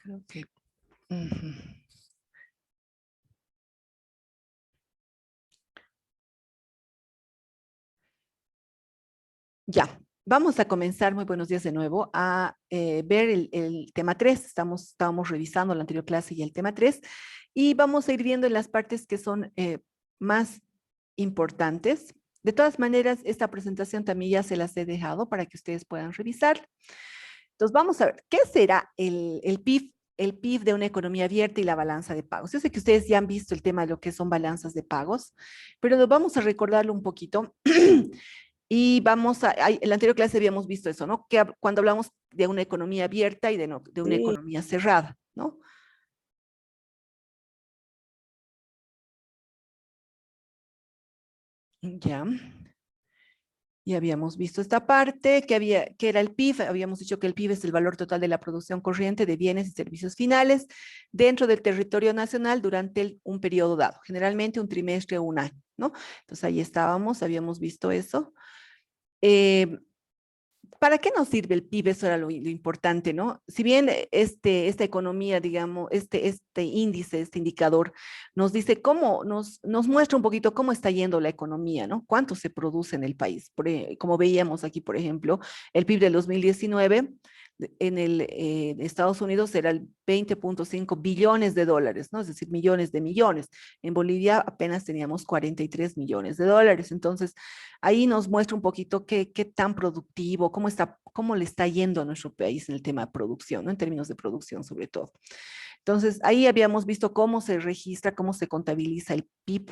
Creo que... ujú. Ya, vamos a comenzar, muy buenos días de nuevo, a ver el tema 3. Estábamos revisando la anterior clase y el tema 3, y vamos a ir viendo en las partes que son más importantes. De todas maneras, esta presentación también ya se las he dejado para que ustedes puedan revisar. Entonces, vamos a ver, ¿qué será el PIB? El PIB de una economía abierta y la balanza de pagos. Yo sé que ustedes ya han visto el tema de lo que son balanzas de pagos, pero vamos a recordarlo un poquito. Y en la anterior clase habíamos visto eso, ¿no? Que cuando hablamos de una economía abierta y de una Sí, economía cerrada, ¿no? Ya. Y habíamos visto esta parte, que era el PIB. Habíamos dicho que el PIB es el valor total de la producción corriente de bienes y servicios finales dentro del territorio nacional durante un periodo dado, generalmente un trimestre o un año, ¿no? Entonces ahí estábamos, habíamos visto eso. Eh, ¿Para qué nos sirve el PIB? Eso era lo importante, ¿no? Si bien esta economía, digamos, este índice, este indicador, nos dice nos muestra un poquito cómo está yendo la economía, ¿no? Cuánto se produce en el país. Como veíamos aquí, por ejemplo, el PIB del 2019 en Estados Unidos era el 20.5 billones de dólares, ¿no? Es decir, millones de millones. En Bolivia apenas teníamos 43 millones de dólares. Entonces, ahí nos muestra un poquito qué tan productivo, cómo le está yendo a nuestro país en el tema de producción, ¿no? En términos de producción sobre todo. Entonces, ahí habíamos visto cómo se registra, cómo se contabiliza el PIB,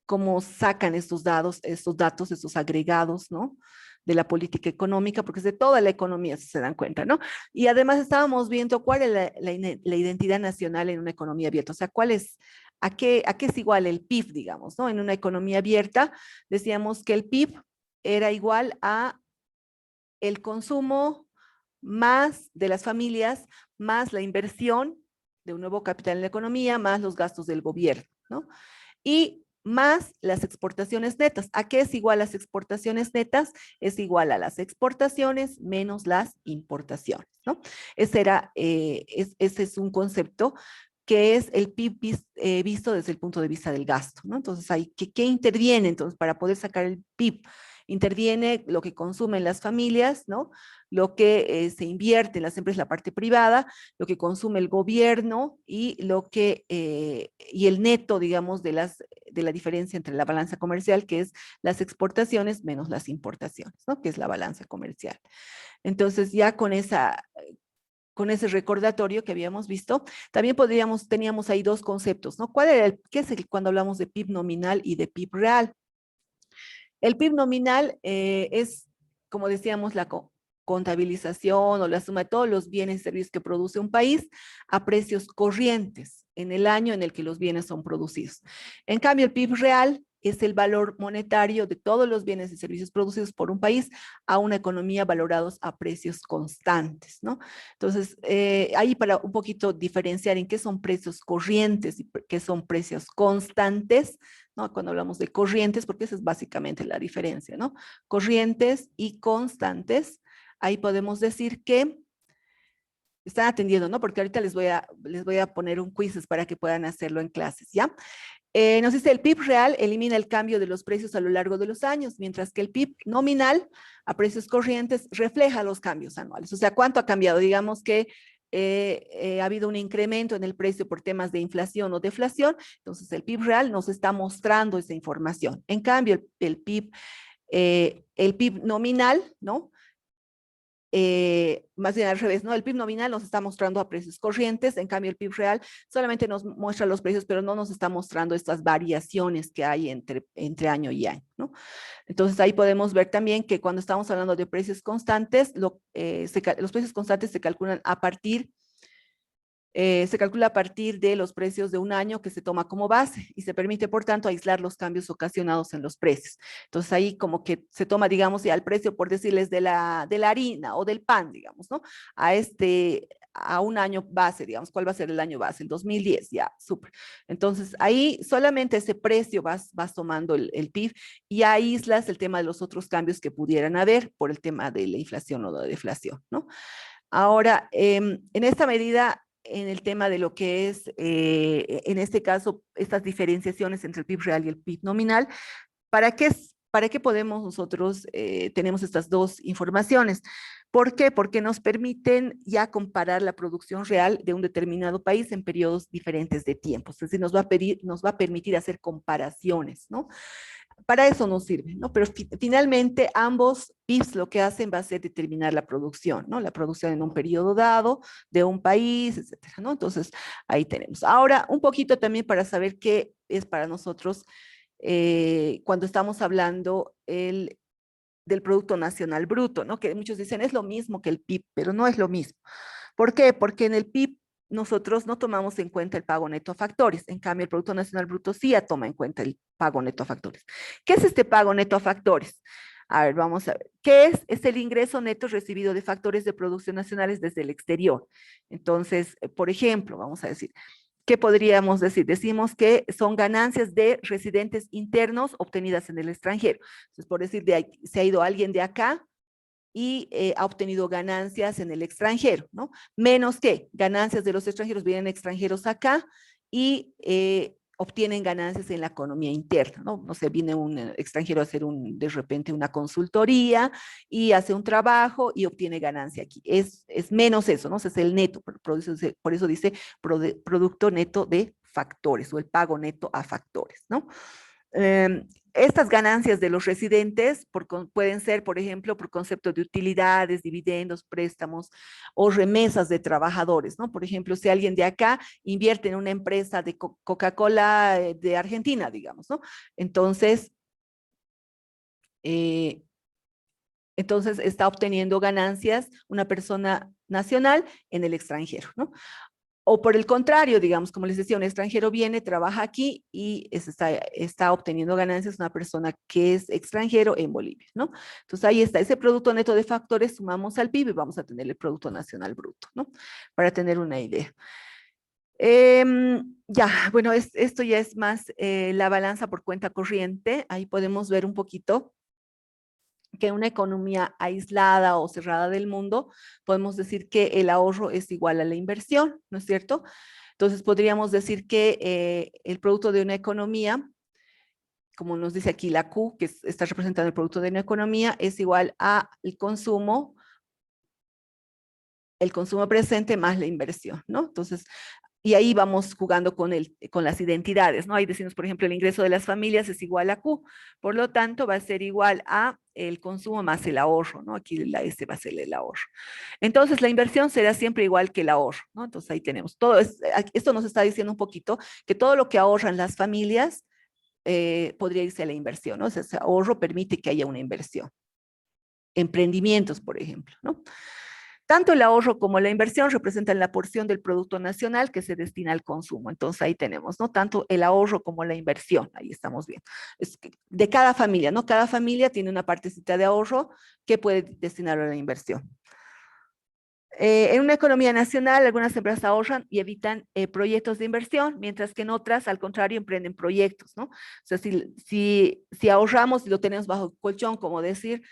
cómo sacan estos datos, estos agregados, ¿no? De la política económica, porque es de toda la economía, si se dan cuenta, ¿no? Y además estábamos viendo cuál es la identidad nacional en una economía abierta, o sea, a qué es igual el PIB, digamos, ¿no? En una economía abierta decíamos que el PIB era igual a el consumo más de las familias, más la inversión de un nuevo capital en la economía, más los gastos del gobierno, ¿no? Y más las exportaciones netas. ¿A qué es igual las exportaciones netas? Es igual a las exportaciones menos las importaciones, ¿no? Ese es un concepto que es el PIB visto desde el punto de vista del gasto, ¿no? Entonces, ¿qué interviene? Entonces, para poder sacar el PIB, interviene lo que consumen las familias, ¿no? Lo que se invierte en las empresas, la parte privada, lo que consume el gobierno y el neto, digamos, de la diferencia entre la balanza comercial, que es las exportaciones menos las importaciones, ¿no? Que es la balanza comercial. Entonces, ya con ese recordatorio que habíamos visto, también teníamos ahí dos conceptos, ¿no? ¿Qué es cuando hablamos de PIB nominal y de PIB real? El PIB nominal es, como decíamos, la contabilización o la suma de todos los bienes y servicios que produce un país a precios corrientes en el año en el que los bienes son producidos. En cambio, el PIB real es el valor monetario de todos los bienes y servicios producidos por un país a una economía valorados a precios constantes, ¿no? Entonces, ahí para un poquito diferenciar en qué son precios corrientes y qué son precios constantes, ¿no? Cuando hablamos de corrientes, porque esa es básicamente la diferencia, ¿no? Corrientes y constantes, ahí podemos decir que están atendiendo, ¿no? Porque ahorita les voy a poner un quiz para que puedan hacerlo en clases, ¿ya? Nos dice el PIB real elimina el cambio de los precios a lo largo de los años, mientras que el PIB nominal a precios corrientes refleja los cambios anuales. O sea, ¿cuánto ha cambiado? Digamos que ha habido un incremento en el precio por temas de inflación o deflación, entonces el PIB real nos está mostrando esa información. En cambio, el PIB nominal, ¿no? Más bien al revés, ¿no? El PIB nominal nos está mostrando a precios corrientes, en cambio el PIB real solamente nos muestra los precios, pero no nos está mostrando estas variaciones que hay entre año y año, ¿no? Entonces ahí podemos ver también que cuando estamos hablando de precios constantes, los precios constantes se calcula a partir de los precios de un año que se toma como base y se permite, por tanto, aislar los cambios ocasionados en los precios. Entonces ahí como que se toma, digamos, ya el precio, por decirles, de la harina o del pan, digamos, ¿no? A un año base, digamos, ¿cuál va a ser el año base? El 2010, ya, súper. Entonces ahí solamente ese precio vas tomando el PIB y aíslas el tema de los otros cambios que pudieran haber por el tema de la inflación o de la deflación, ¿no? Ahora, en esta medida, en el tema de lo que es, en este caso, estas diferenciaciones entre el PIB real y el PIB nominal, ¿para qué podemos nosotros, tenemos estas dos informaciones? ¿Por qué? Porque nos permiten ya comparar la producción real de un determinado país en periodos diferentes de tiempo. Es decir, nos va a permitir hacer comparaciones, ¿no? Para eso nos sirve, ¿no? Pero finalmente ambos PIBs lo que hacen va a ser determinar la producción, ¿no? La producción en un periodo dado de un país, etcétera, ¿no? Entonces, ahí tenemos. Ahora, un poquito también para saber qué es para nosotros cuando estamos hablando del Producto Nacional Bruto, ¿no? Que muchos dicen es lo mismo que el PIB, pero no es lo mismo. ¿Por qué? Porque en el PIB nosotros no tomamos en cuenta el pago neto a factores. En cambio, el Producto Nacional Bruto sí ya toma en cuenta el pago neto a factores. ¿Qué es este pago neto a factores? A ver, vamos a ver. ¿Qué es? Es el ingreso neto recibido de factores de producción nacionales desde el exterior. Entonces, por ejemplo, vamos a decir, ¿qué podríamos decir? Decimos que son ganancias de residentes internos obtenidas en el extranjero. Entonces, por decir, se ha ido alguien de acá y ha obtenido ganancias en el extranjero, ¿no? Menos que ganancias de los extranjeros, vienen extranjeros acá y obtienen ganancias en la economía interna, ¿no? No sé, viene un extranjero a hacer de repente una consultoría y hace un trabajo y obtiene ganancia aquí. Es menos eso, ¿no? Ese es el neto, por eso dice producto neto de factores o el pago neto a factores, ¿no? Estas ganancias de los residentes pueden ser, por ejemplo, por concepto de utilidades, dividendos, préstamos o remesas de trabajadores, ¿no? Por ejemplo, si alguien de acá invierte en una empresa de Coca-Cola de Argentina, digamos, ¿no? Entonces, eh, entonces está obteniendo ganancias una persona nacional en el extranjero, ¿no? O por el contrario, digamos, como les decía, un extranjero viene, trabaja aquí y está obteniendo ganancias una persona que es extranjero en Bolivia, ¿no? Entonces ahí está, ese producto neto de factores, sumamos al PIB y vamos a tener el Producto Nacional Bruto, ¿no? Para tener una idea. Ya, bueno, esto ya es más la balanza por cuenta corriente. Ahí podemos ver un poquito que una economía aislada o cerrada del mundo, podemos decir que el ahorro es igual a la inversión, ¿no es cierto? Entonces podríamos decir que el producto de una economía, como nos dice aquí la Q, que está representando el producto de una economía, es igual a el consumo presente más la inversión, ¿no? Entonces, y ahí vamos jugando con las identidades, ¿no? Ahí decimos, por ejemplo, el ingreso de las familias es igual a Q, por lo tanto va a ser igual a el consumo más el ahorro, ¿no? Aquí la S va a ser el ahorro. Entonces, la inversión será siempre igual que el ahorro, ¿no? Entonces, ahí tenemos todo. Esto nos está diciendo un poquito que todo lo que ahorran las familias podría irse a la inversión, ¿no? O sea, ese ahorro permite que haya una inversión. Emprendimientos, por ejemplo, ¿no? Tanto el ahorro como la inversión representan la porción del Producto Nacional que se destina al consumo. Entonces ahí tenemos, ¿no? Tanto el ahorro como la inversión, ahí estamos bien. Es de cada familia, ¿no? Cada familia tiene una partecita de ahorro que puede destinar a la inversión. En una economía nacional, algunas empresas ahorran y evitan proyectos de inversión, mientras que en otras, al contrario, emprenden proyectos, ¿no? O sea, si ahorramos y lo tenemos bajo el colchón, como decir,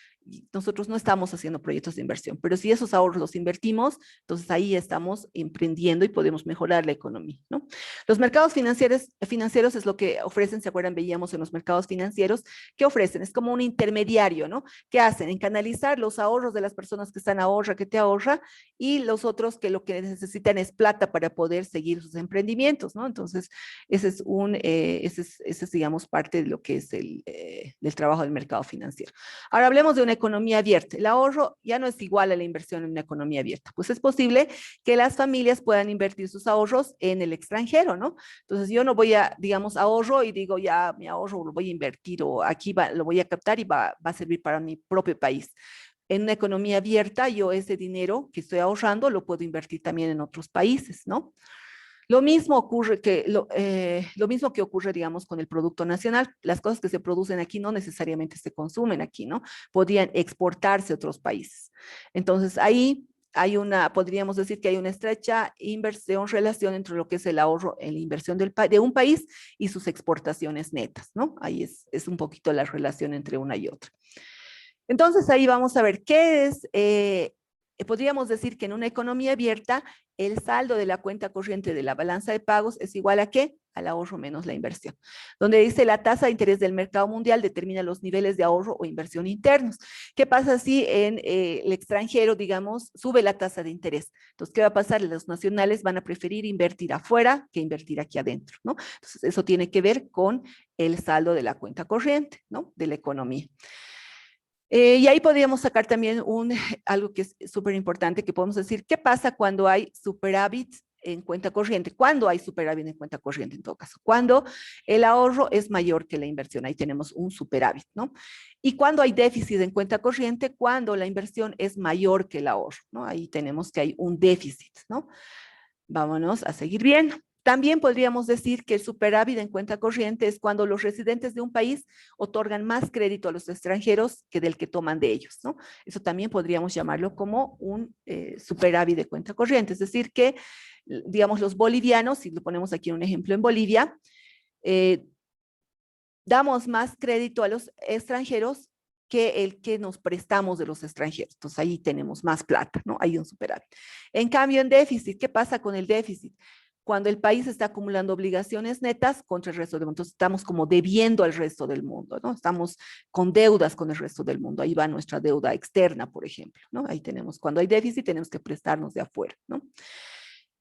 nosotros no estamos haciendo proyectos de inversión, pero si esos ahorros los invertimos, entonces ahí estamos emprendiendo y podemos mejorar la economía, ¿no? Los mercados financieros es lo que ofrecen, ¿se acuerdan? Veíamos en los mercados financieros, ¿qué ofrecen? Es como un intermediario, ¿no? ¿Qué hacen? En canalizar los ahorros de las personas que están ahorra, que te ahorra, y los otros que lo que necesitan es plata para poder seguir sus emprendimientos, ¿no? Entonces, ese es, digamos, parte de lo que es del trabajo del mercado financiero. Ahora hablemos de una economía abierta. El ahorro ya no es igual a la inversión en una economía abierta. Pues es posible que las familias puedan invertir sus ahorros en el extranjero, ¿no? Entonces, yo no voy a, digamos, ahorro y digo, ya mi ahorro lo voy a invertir o aquí lo voy a captar y va a servir para mi propio país. En una economía abierta, yo ese dinero que estoy ahorrando lo puedo invertir también en otros países, ¿no? Lo mismo que ocurre, digamos, con el Producto Nacional. Las cosas que se producen aquí no necesariamente se consumen aquí, ¿no? Podrían exportarse a otros países. Entonces, ahí podríamos decir que hay una estrecha relación entre lo que es el ahorro en la inversión de un país y sus exportaciones netas, ¿no? Ahí es un poquito la relación entre una y otra. Entonces ahí vamos a ver qué es podríamos decir que en una economía abierta, el saldo de la cuenta corriente de la balanza de pagos es igual a ¿qué? Al ahorro menos la inversión. Donde dice la tasa de interés del mercado mundial determina los niveles de ahorro o inversión internos. ¿Qué pasa si en el extranjero, digamos, sube la tasa de interés? Entonces, ¿qué va a pasar? Los nacionales van a preferir invertir afuera que invertir aquí adentro, ¿no? Entonces, eso tiene que ver con el saldo de la cuenta corriente, ¿no? De la economía. Y ahí podríamos sacar también algo que es súper importante, que podemos decir, ¿qué pasa cuando hay superávit en cuenta corriente? ¿Cuándo hay superávit en cuenta corriente en todo caso? Cuando el ahorro es mayor que la inversión, ahí tenemos un superávit, ¿no? Y cuando hay déficit en cuenta corriente, cuando la inversión es mayor que el ahorro, ¿no? Ahí tenemos que hay un déficit, ¿no? Vámonos a seguir viendo. También podríamos decir que el superávit en cuenta corriente es cuando los residentes de un país otorgan más crédito a los extranjeros que del que toman de ellos, ¿no? Eso también podríamos llamarlo como un superávit de cuenta corriente, es decir, que, digamos, los bolivianos, si lo ponemos aquí un ejemplo en Bolivia, damos más crédito a los extranjeros que el que nos prestamos de los extranjeros. Entonces ahí tenemos más plata, ¿no? Hay un superávit. En cambio, en déficit, ¿qué pasa con el déficit? Cuando el país está acumulando obligaciones netas contra el resto del mundo. Entonces estamos como debiendo al resto del mundo, ¿no? Estamos con deudas con el resto del mundo. Ahí va nuestra deuda externa, por ejemplo, ¿no? Ahí tenemos, cuando hay déficit, tenemos que prestarnos de afuera, ¿no?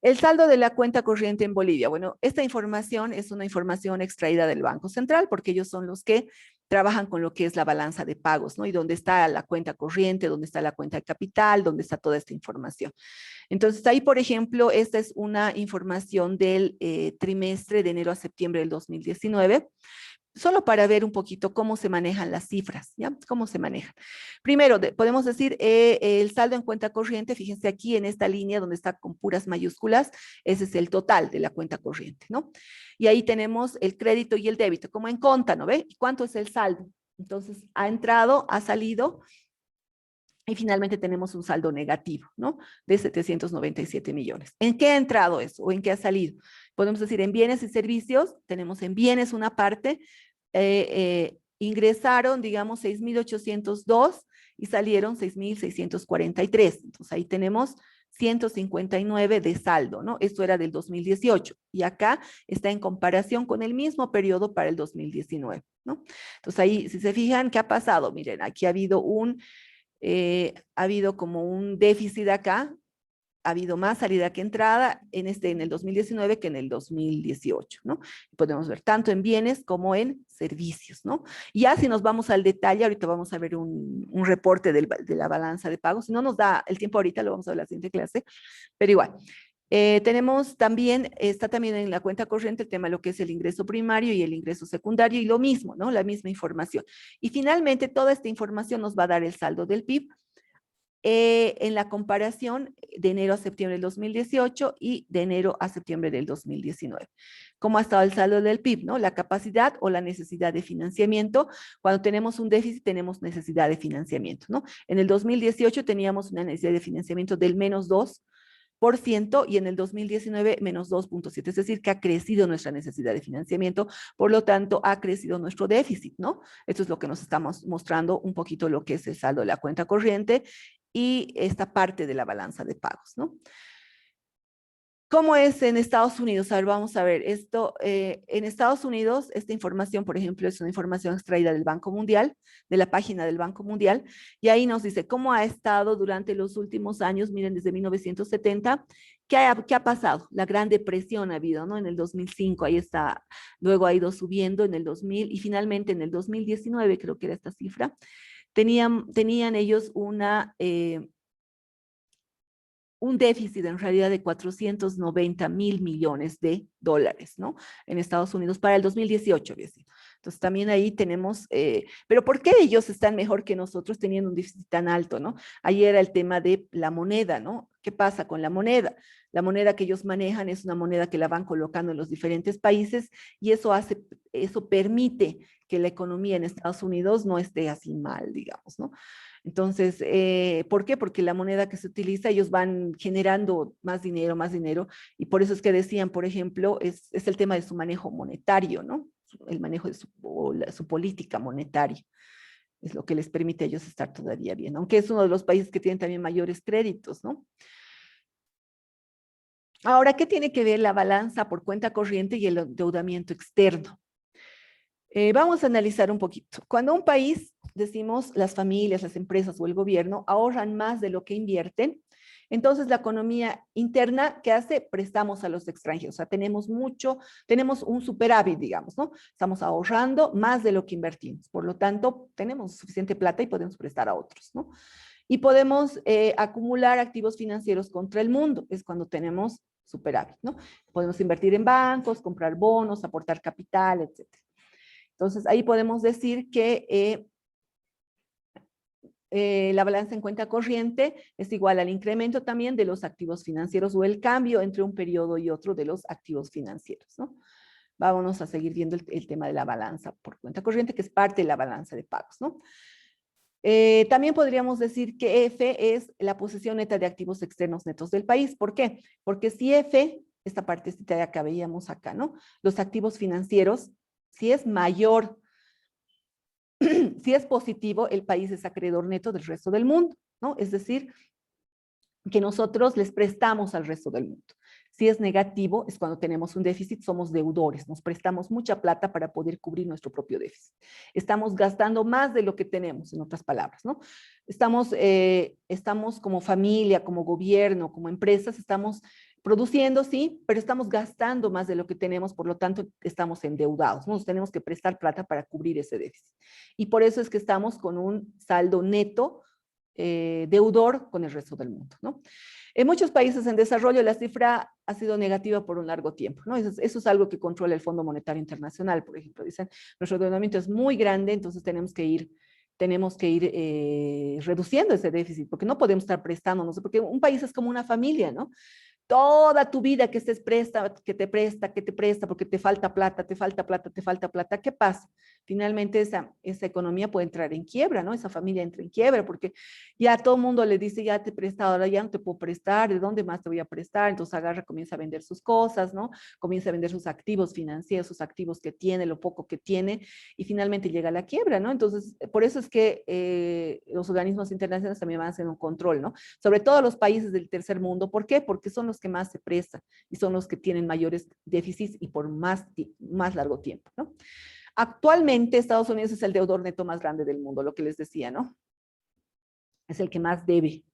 El saldo de la cuenta corriente en Bolivia. Bueno, esta información es una información extraída del Banco Central porque ellos son los que trabajan con lo que es la balanza de pagos, ¿no? Y dónde está la cuenta corriente, dónde está la cuenta de capital, dónde está toda esta información. Entonces, ahí, por ejemplo, esta es una información del trimestre de enero a septiembre del 2019. Solo para ver un poquito cómo se manejan las cifras, ¿ya? ¿Cómo se manejan? Primero, podemos decir el saldo en cuenta corriente, fíjense aquí en esta línea donde está con puras mayúsculas, ese es el total de la cuenta corriente, ¿no? Y ahí tenemos el crédito y el débito, como en conta, ¿no ve? ¿Cuánto es el saldo? Entonces, ha entrado, ha salido, y finalmente tenemos un saldo negativo, ¿no? De 797 millones. ¿En qué ha entrado eso o en qué ha salido? Podemos decir en bienes y servicios, tenemos en bienes una parte, ingresaron, digamos, 6.802 y salieron 6.643. Entonces ahí tenemos 159 de saldo, ¿no? Esto era del 2018 y acá está en comparación con el mismo periodo para el 2019, ¿no? Entonces ahí, si se fijan, ¿qué ha pasado? Miren, aquí ha habido como un déficit acá, ha habido más salida que entrada en el 2019 que en el 2018, ¿no? Podemos ver tanto en bienes como en servicios, ¿no? Y ya si nos vamos al detalle, ahorita vamos a ver un reporte de la balanza de pagos, si no nos da el tiempo ahorita, lo vamos a ver en la siguiente clase, pero igual. Tenemos también, está también en la cuenta corriente el tema de lo que es el ingreso primario y el ingreso secundario y lo mismo, ¿no? La misma información. Y finalmente toda esta información nos va a dar el saldo del PIB en la comparación de enero a septiembre del 2018 y de enero a septiembre del 2019. ¿Cómo ha estado el saldo del PIB, no? La capacidad o la necesidad de financiamiento. Cuando tenemos un déficit, tenemos necesidad de financiamiento, ¿no? En el 2018 teníamos una necesidad de financiamiento del -2%, y en el 2019 -2.7%, es decir, que ha crecido nuestra necesidad de financiamiento, por lo tanto ha crecido nuestro déficit, ¿no? Esto es lo que nos estamos mostrando un poquito lo que es el saldo de la cuenta corriente y esta parte de la balanza de pagos, ¿no? ¿Cómo es en Estados Unidos? A ver, vamos a ver esto. En Estados Unidos, esta información, por ejemplo, es una información extraída del Banco Mundial, de la página del Banco Mundial, y ahí nos dice cómo ha estado durante los últimos años, miren, desde 1970, ¿qué ha pasado? La Gran Depresión ha habido, ¿no? En el 2005, ahí está, luego ha ido subiendo en el 2000, y finalmente en el 2019, creo que era esta cifra, tenían ellos un déficit en realidad de 490.000 millones de dólares, ¿no? En Estados Unidos para el 2018, había sido. Entonces también ahí tenemos, pero ¿por qué ellos están mejor que nosotros teniendo un déficit tan alto, ¿no? Ahí era el tema de la moneda, ¿no? ¿Qué pasa con la moneda? La moneda que ellos manejan es una moneda que la van colocando en los diferentes países y eso permite que la economía en Estados Unidos no esté así mal, digamos, ¿no? Entonces, ¿por qué? Porque la moneda que se utiliza, ellos van generando más dinero, y por eso es que decían, por ejemplo, es el tema de su manejo monetario, ¿no? El manejo de su política monetaria. Es lo que les permite a ellos estar todavía bien, aunque es uno de los países que tienen también mayores créditos, ¿no? Ahora, ¿qué tiene que ver la balanza por cuenta corriente y el endeudamiento externo? Vamos a analizar un poquito. Cuando un país, decimos, las familias, las empresas o el gobierno ahorran más de lo que invierten, entonces la economía interna, ¿qué hace? Prestamos a los extranjeros. O sea, tenemos un superávit, digamos, ¿no? Estamos ahorrando más de lo que invertimos. Por lo tanto, tenemos suficiente plata y podemos prestar a otros, ¿no? Y podemos acumular activos financieros contra el mundo. Es cuando tenemos superávit, ¿no? Podemos invertir en bancos, comprar bonos, aportar capital, etcétera. Entonces, ahí podemos decir que la balanza en cuenta corriente es igual al incremento también de los activos financieros o el cambio entre un periodo y otro de los activos financieros, ¿no? Vámonos a seguir viendo el tema de la balanza por cuenta corriente, que es parte de la balanza de pagos, ¿no? También podríamos decir que F es la posición neta de activos externos netos del país. ¿Por qué? Porque si F, esta partecita de acá veíamos acá, ¿no? Los activos financieros, si es mayor, si es positivo, el país es acreedor neto del resto del mundo, ¿no? Es decir, que nosotros les prestamos al resto del mundo. Si es negativo, es cuando tenemos un déficit, somos deudores, nos prestamos mucha plata para poder cubrir nuestro propio déficit. Estamos gastando más de lo que tenemos, en otras palabras, ¿no? Estamos como familia, como gobierno, como empresas, estamos produciendo, sí, pero estamos gastando más de lo que tenemos, por lo tanto, estamos endeudados, ¿no? Nos tenemos que prestar plata para cubrir ese déficit. Y por eso es que estamos con un saldo neto deudor con el resto del mundo, ¿no? En muchos países en desarrollo la cifra ha sido negativa por un largo tiempo, ¿no? Eso es algo que controla el Fondo Monetario Internacional, por ejemplo. Dicen, nuestro endeudamiento es muy grande, entonces tenemos que ir reduciendo ese déficit, porque no podemos estar prestándonos, porque un país es como una familia, ¿no? Toda tu vida que estés presta, que te presta, porque te falta plata, te falta plata, te falta plata, ¿qué pasa? Finalmente esa economía puede entrar en quiebra, ¿no? Esa familia entra en quiebra porque ya todo el mundo le dice, ya te he prestado, ahora ya no te puedo prestar, ¿de dónde más te voy a prestar? Entonces agarra, comienza a vender sus cosas, ¿no? Comienza a vender sus activos financieros, sus activos que tiene, lo poco que tiene, y finalmente llega a la quiebra, ¿no? Entonces, por eso es que los organismos internacionales también van a hacer un control, ¿no? Sobre todo los países del tercer mundo. ¿Por qué? Porque son los que más se prestan y son los que tienen mayores déficits y por más largo tiempo, ¿no? Actualmente Estados Unidos es el deudor neto más grande del mundo, lo que les decía, ¿no? Es el que más debe.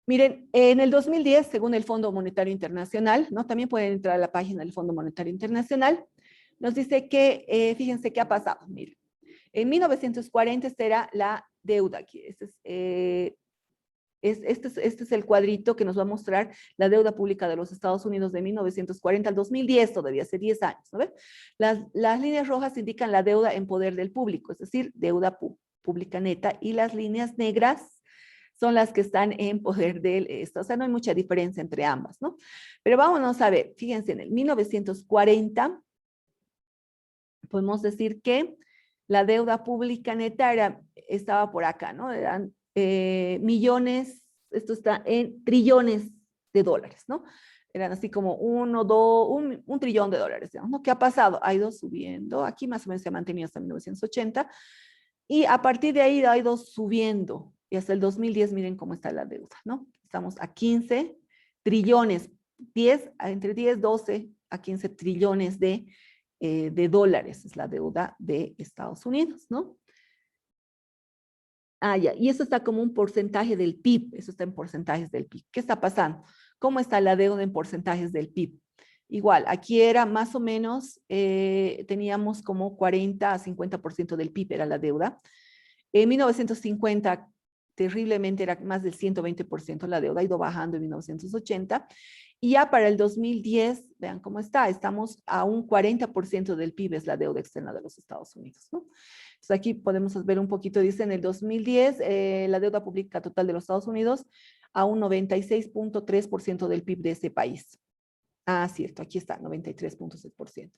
Miren, en el 2010, según el Fondo Monetario Internacional, ¿no? También pueden entrar a la página del Fondo Monetario Internacional, nos dice que, fíjense qué ha pasado, miren. En 1940 esta era la deuda aquí. Este es el cuadrito que nos va a mostrar la deuda pública de los Estados Unidos de 1940 al 2010, todavía hace 10 años, ¿no ven? Las líneas rojas indican la deuda en poder del público, es decir, deuda pública neta, y las líneas negras son las que están en poder del Estado. O sea, no hay mucha diferencia entre ambas, ¿no? Pero vámonos a ver, fíjense, en el 1940 podemos decir que la deuda pública neta estaba por acá, ¿no? Eran millones, esto está en trillones de dólares, ¿no? Eran así como un trillón de dólares, digamos, ¿no? ¿Qué ha pasado? Ha ido subiendo, aquí más o menos se ha mantenido hasta 1980, y a partir de ahí ha ido subiendo, y hasta el 2010 miren cómo está la deuda, ¿no? Estamos a 15 trillones, entre 10, 12 a 15 trillones de dólares, es la deuda de Estados Unidos, ¿no? Ah, ya, y eso está como un porcentaje del PIB, eso está en porcentajes del PIB. ¿Qué está pasando? ¿Cómo está la deuda en porcentajes del PIB? Igual, aquí era más o menos, teníamos como 40 a 50% del PIB era la deuda. En 1950, terriblemente era más del 120% la deuda, ha ido bajando en 1980. Y ya para el 2010, vean cómo está, estamos a un 40% del PIB es la deuda externa de los Estados Unidos, ¿no? Entonces aquí podemos ver un poquito, dice en el 2010, la deuda pública total de los Estados Unidos a un 96.3% del PIB de ese país. Ah, cierto, aquí está, 93.6%.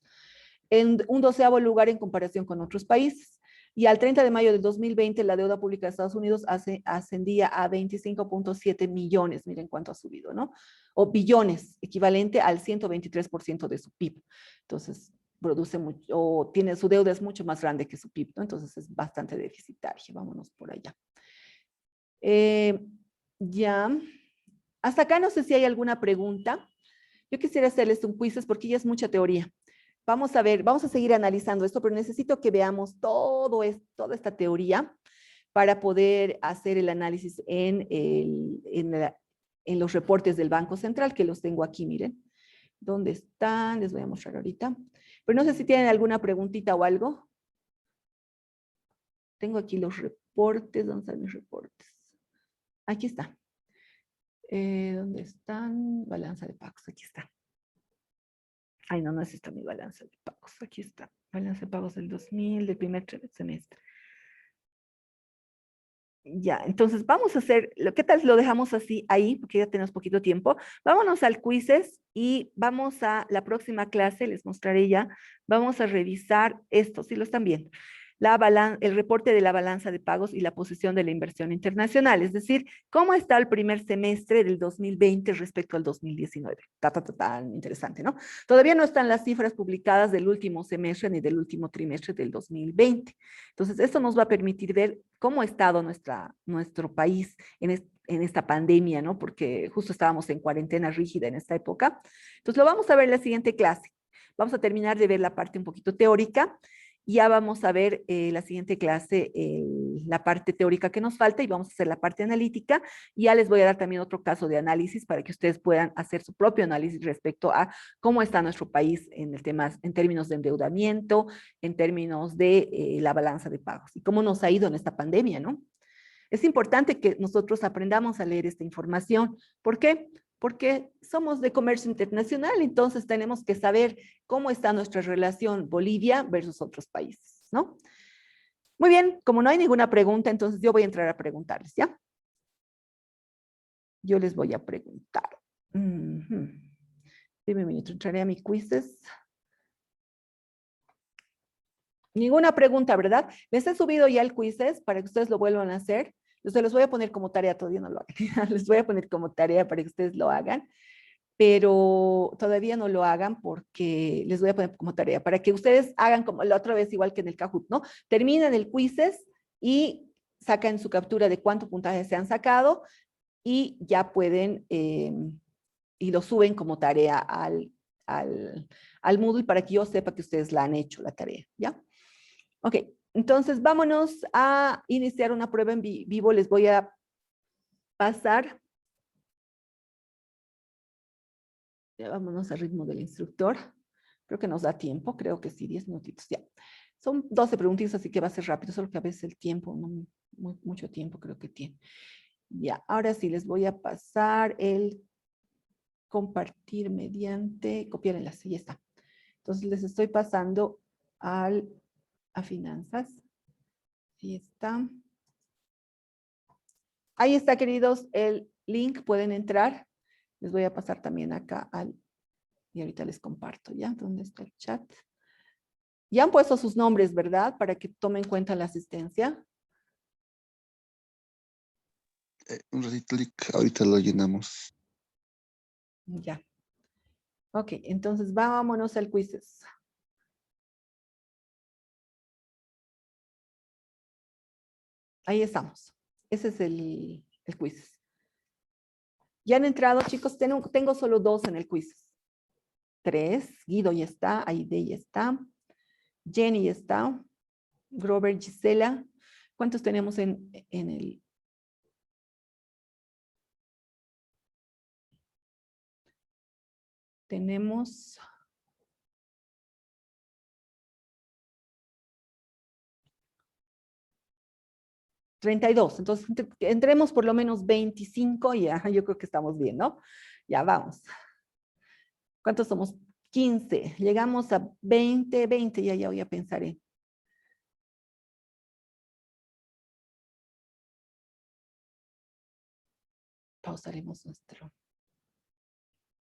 En un 12º lugar en comparación con otros países. Y al 30 de mayo del 2020, la deuda pública de Estados Unidos ascendía a 25.7 millones, miren cuánto ha subido, ¿no? O billones, equivalente al 123% de su PIB. Entonces, produce mucho, o tiene su deuda es mucho más grande que su PIB, ¿no? Entonces es bastante deficitaria. Vámonos por allá. Ya. Hasta acá no sé si hay alguna pregunta. Yo quisiera hacerles un quiz porque ya es mucha teoría. Vamos a ver, vamos a seguir analizando esto, pero necesito que veamos toda esta teoría para poder hacer el análisis en los reportes del Banco Central, que los tengo aquí, miren. ¿Dónde están? Les voy a mostrar ahorita. Pero no sé si tienen alguna preguntita o algo. Tengo aquí los reportes. ¿Dónde están mis reportes? Aquí está. ¿Dónde están? Balanza de pagos, aquí está. Ay, no, no es esta mi balanza de pagos. Aquí está. Balanza de pagos del 2000, del primer semestre. Ya, entonces vamos a hacer, ¿qué tal si lo dejamos así ahí? Porque ya tenemos poquito tiempo. Vámonos al quizzes y vamos a la próxima clase, les mostraré ya. Vamos a revisar esto, si lo están viendo. El reporte de la balanza de pagos y la posición de la inversión internacional, es decir, cómo está el primer semestre del 2020 respecto al 2019. Tan interesante, ¿no? Todavía no están las cifras publicadas del último semestre ni del último trimestre del 2020. Entonces, esto nos va a permitir ver cómo ha estado nuestro país en esta pandemia, ¿no? Porque justo estábamos en cuarentena rígida en esta época. Entonces, lo vamos a ver en la siguiente clase. Vamos a terminar de ver la parte un poquito teórica. Ya vamos a ver la siguiente clase, la parte teórica que nos falta y vamos a hacer la parte analítica. Y ya les voy a dar también otro caso de análisis para que ustedes puedan hacer su propio análisis respecto a cómo está nuestro país en el tema, en términos de endeudamiento, en términos de la balanza de pagos y cómo nos ha ido en esta pandemia, ¿no? Es importante que nosotros aprendamos a leer esta información. ¿Por qué? Porque somos de comercio internacional, entonces tenemos que saber cómo está nuestra relación Bolivia versus otros países, ¿no? Muy bien, como no hay ninguna pregunta, entonces yo voy a entrar a preguntarles, ¿ya? Yo les voy a preguntar. Dime un minuto, entraré a mis quizzes. Ninguna pregunta, ¿verdad? Les he subido ya el quizzes para que ustedes lo vuelvan a hacer. Se los voy a poner como tarea, todavía no lo hagan. Les voy a poner como tarea para que ustedes lo hagan, pero todavía no lo hagan porque les voy a poner como tarea para que ustedes hagan como la otra vez, igual que en el Kahoot, ¿no? Terminan el quizzes y sacan su captura de cuánto puntaje se han sacado y ya pueden, y lo suben como tarea al Moodle para que yo sepa que ustedes la han hecho, la tarea, ¿ya? Ok, entonces vámonos a iniciar una prueba en vivo. Les voy a pasar. Ya vámonos al ritmo del instructor. Creo que nos da tiempo, creo que sí, 10 minutitos, ya. Son 12 preguntitas, así que va a ser rápido, solo que a veces el tiempo, no mucho tiempo creo que tiene. Ya, ahora sí les voy a pasar el compartir mediante, copiar enlace, ya está. Entonces les estoy pasando a finanzas. Ahí está. Ahí está, queridos, el link, pueden entrar. Les voy a pasar también acá y ahorita les comparto, ¿ya? ¿Dónde está el chat? Ya han puesto sus nombres, ¿verdad? Para que tomen en cuenta la asistencia. Un ratito, ahorita lo llenamos. Ya. Ok, entonces vámonos al quizzes. Ahí estamos. Ese es el quiz. Ya han entrado, chicos. Tengo solo 2 en el quiz. 3. Guido ya está. Aide ya está. Jenny ya está. Grover, Gisela. ¿Cuántos tenemos en el? Tenemos 32. Entonces, entremos por lo menos 25 y ya, yo creo que estamos bien, ¿no? Ya vamos. ¿Cuántos somos? 15. Llegamos a 20, ya voy a pensar en. Pausaremos nuestro.